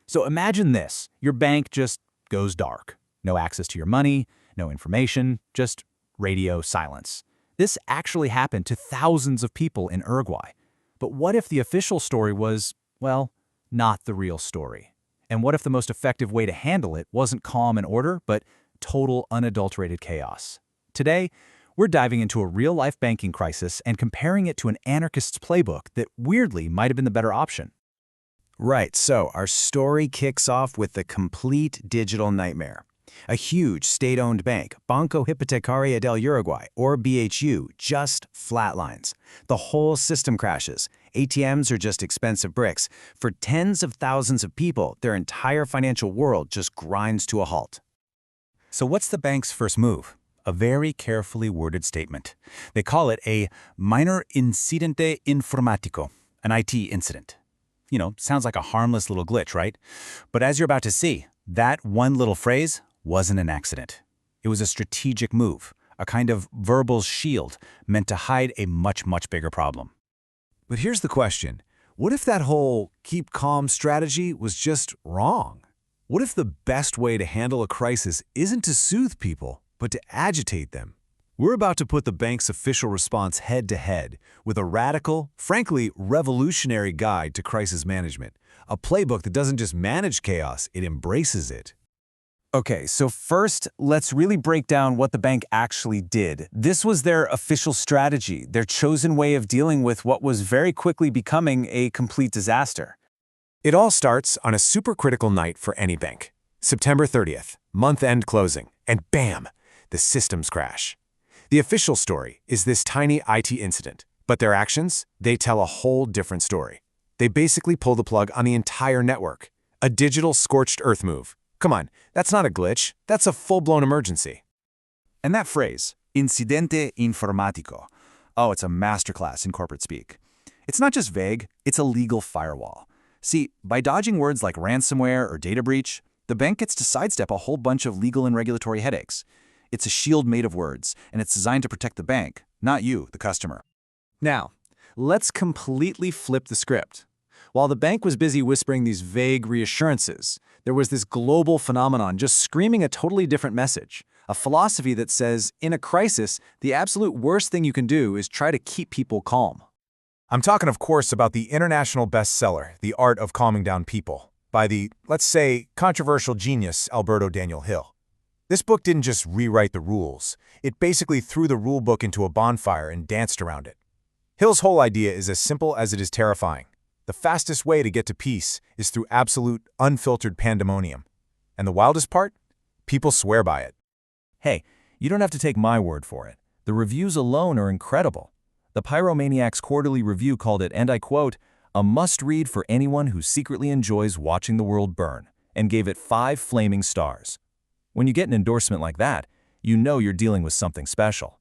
So imagine this. Your bank just goes dark. No access to your money, no information, just radio silence. This actually happened to thousands of people in Uruguay. But what if the official story was, well, not the real story? And what if the most effective way to handle it wasn't calm and order, but total unadulterated chaos? Today, we're diving into a real-life banking crisis and comparing it to an anarchist's playbook that weirdly might have been the better option. Right, so our story kicks off with the complete digital nightmare. A huge state-owned bank, Banco Hipotecario del Uruguay, or BHU, just flatlines. The whole system crashes. ATMs are just expensive bricks. For tens of thousands of people, their entire financial world just grinds to a halt. So what's the bank's first move? A very carefully worded statement. They call it a minor incidente informático, an IT incident. You know, sounds like a harmless little glitch, right? But as you're about to see, that one little phrase wasn't an accident. It was a strategic move, a kind of verbal shield meant to hide a much, much bigger problem. But here's the question. What if that whole keep calm strategy was just wrong? What if the best way to handle a crisis isn't to soothe people, but to agitate them? We're about to put the bank's official response head-to-head with a radical, frankly revolutionary guide to crisis management, a playbook that doesn't just manage chaos, it embraces it. Okay, so first, let's really break down what the bank actually did. This was their official strategy, their chosen way of dealing with what was very quickly becoming a complete disaster. It all starts on a supercritical night for any bank. September 30th, month-end closing, and bam, the systems crash. The official story is this tiny IT incident, but their actions, they tell a whole different story. They basically pull the plug on the entire network. A digital scorched earth move. Come on, that's not a glitch, that's a full-blown emergency. And that phrase, incidente informático, oh, it's a masterclass in corporate speak. It's not just vague, it's a legal firewall. See, by dodging words like ransomware or data breach, the bank gets to sidestep a whole bunch of legal and regulatory headaches. It's a shield made of words, and it's designed to protect the bank, not you, the customer. Now, let's completely flip the script. While the bank was busy whispering these vague reassurances, there was this global phenomenon just screaming a totally different message, a philosophy that says, in a crisis, the absolute worst thing you can do is try to keep people calm. I'm talking, of course, about the international bestseller, The Art of Calming Down People, by the, let's say, controversial genius Alberto Hill. This book didn't just rewrite the rules. It basically threw the rule book into a bonfire and danced around it. Hill's whole idea is as simple as it is terrifying. The fastest way to get to peace is through absolute, unfiltered pandemonium. And the wildest part? People swear by it. Hey, you don't have to take my word for it. The reviews alone are incredible. The Pyromaniac's quarterly review called it, and I quote, a must-read for anyone who secretly enjoys watching the world burn, and gave it 5 flaming stars. When you get an endorsement like that, you know you're dealing with something special.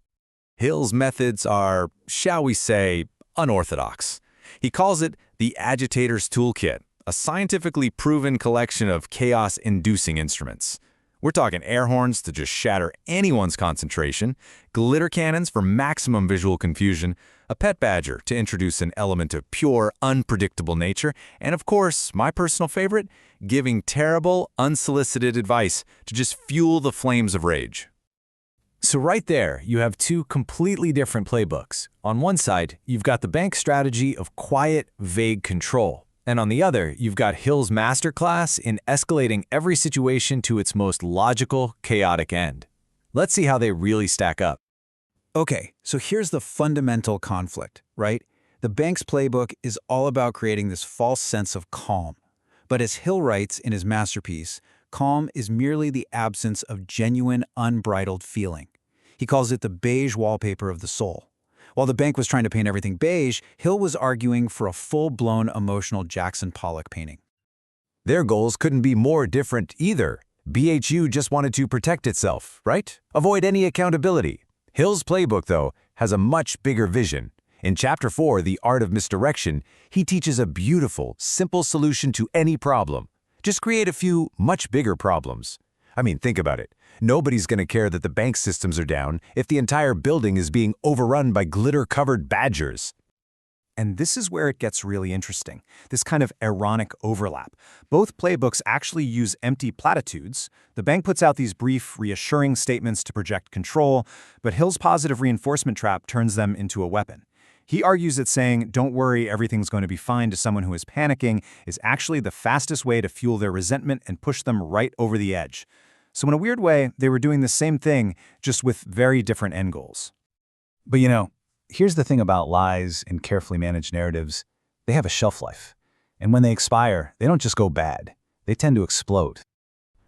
Hill's methods are, shall we say, unorthodox. He calls it the Agitator's Toolkit, a scientifically proven collection of chaos-inducing instruments. We're talking air horns to just shatter anyone's concentration, glitter cannons for maximum visual confusion, a pet badger to introduce an element of pure, unpredictable nature, and of course, my personal favorite, giving terrible, unsolicited advice to just fuel the flames of rage. So right there, you have two completely different playbooks. On one side, you've got the bank strategy of quiet, vague control. And on the other, you've got Hill's masterclass in escalating every situation to its most logical, chaotic end. Let's see how they really stack up. Okay, so here's the fundamental conflict, right? The bank's playbook is all about creating this false sense of calm. But as Hill writes in his masterpiece, calm is merely the absence of genuine, unbridled feeling. He calls it the beige wallpaper of the soul. While the bank was trying to paint everything beige, Hill was arguing for a full-blown emotional Jackson Pollock painting. Their goals couldn't be more different either. BHU just wanted to protect itself, right? Avoid any accountability. Hill's playbook, though, has a much bigger vision. In Chapter 4, The Art of Misdirection, he teaches a beautiful, simple solution to any problem. Just create a few much bigger problems. I mean, think about it. Nobody's going to care that the bank systems are down if the entire building is being overrun by glitter-covered badgers. And this is where it gets really interesting, this kind of ironic overlap. Both playbooks actually use empty platitudes. The bank puts out these brief, reassuring statements to project control, but Hill's positive reinforcement trap turns them into a weapon. He argues that saying, "Don't worry, everything's going to be fine," to someone who is panicking is actually the fastest way to fuel their resentment and push them right over the edge. So in a weird way, they were doing the same thing, just with very different end goals. But here's the thing about lies and carefully managed narratives. They have a shelf life. And when they expire, they don't just go bad. They tend to explode.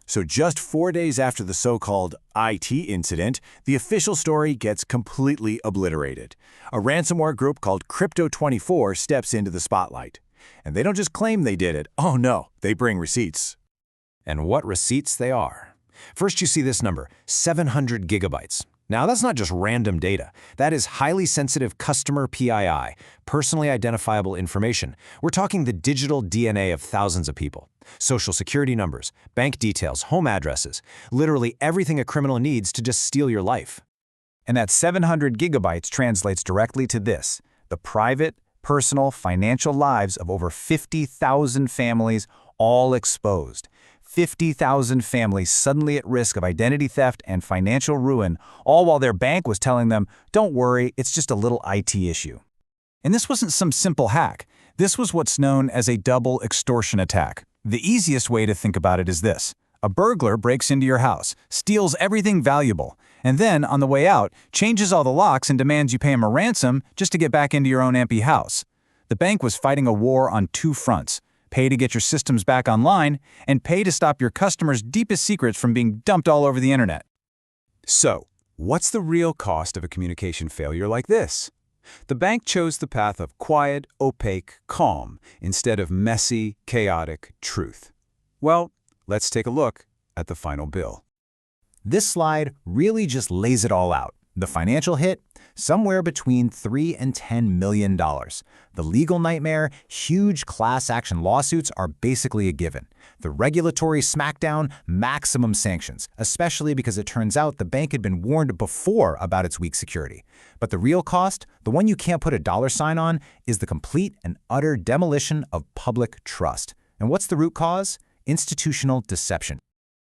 So just 4 days after the so-called IT incident, the official story gets completely obliterated. A ransomware group called Crypto24 steps into the spotlight. And they don't just claim they did it. Oh no, they bring receipts. And what receipts they are. First, you see this number, 700 gigabytes. Now, that's not just random data. That is highly sensitive customer PII, personally identifiable information. We're talking the digital DNA of thousands of people. Social security numbers, bank details, home addresses, literally everything a criminal needs to just steal your life. And that 700 gigabytes translates directly to this: the private, personal, financial lives of over 50,000 families, all exposed. 50,000 families suddenly at risk of identity theft and financial ruin, all while their bank was telling them, "Don't worry, it's just a little IT issue." And this wasn't some simple hack. This was what's known as a double extortion attack. The easiest way to think about it is this: a burglar breaks into your house, steals everything valuable, and then, on the way out, changes all the locks and demands you pay him a ransom just to get back into your own empty house. The bank was fighting a war on two fronts: pay to get your systems back online, and pay to stop your customers' deepest secrets from being dumped all over the internet. So, what's the real cost of a communication failure like this? The bank chose the path of quiet, opaque, calm, instead of messy, chaotic truth. Well, let's take a look at the final bill. This slide really just lays it all out. The financial hit, somewhere between $3 and $10 million. The legal nightmare, huge class action lawsuits are basically a given. The regulatory smackdown, maximum sanctions, especially because it turns out the bank had been warned before about its weak security. But the real cost, the one you can't put a dollar sign on, is the complete and utter demolition of public trust. And what's the root cause? Institutional deception.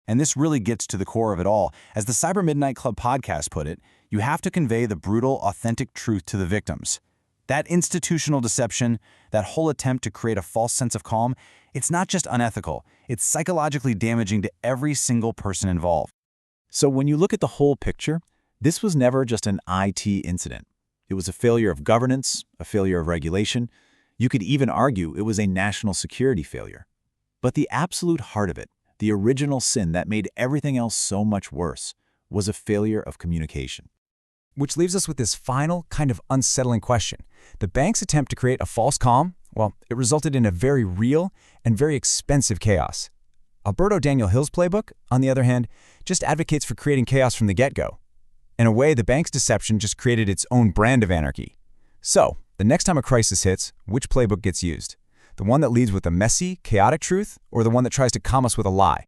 And this really gets to the core of it all. As the Cyber Midnight Club podcast put it, you have to convey the brutal, authentic truth to the victims. That institutional deception, that whole attempt to create a false sense of calm, it's not just unethical, it's psychologically damaging to every single person involved. So when you look at the whole picture, this was never just an IT incident. It was a failure of governance, a failure of regulation. You could even argue it was a national security failure. But the absolute heart of it, the original sin that made everything else so much worse, was a failure of communication. Which leaves us with this final, kind of unsettling question. The bank's attempt to create a false calm, well, it resulted in a very real and very expensive chaos. Alberto Daniel Hill's playbook, on the other hand, just advocates for creating chaos from the get-go. In a way, the bank's deception just created its own brand of anarchy. So, the next time a crisis hits, which playbook gets used? The one that leads with the messy, chaotic truth, or the one that tries to calm us with a lie?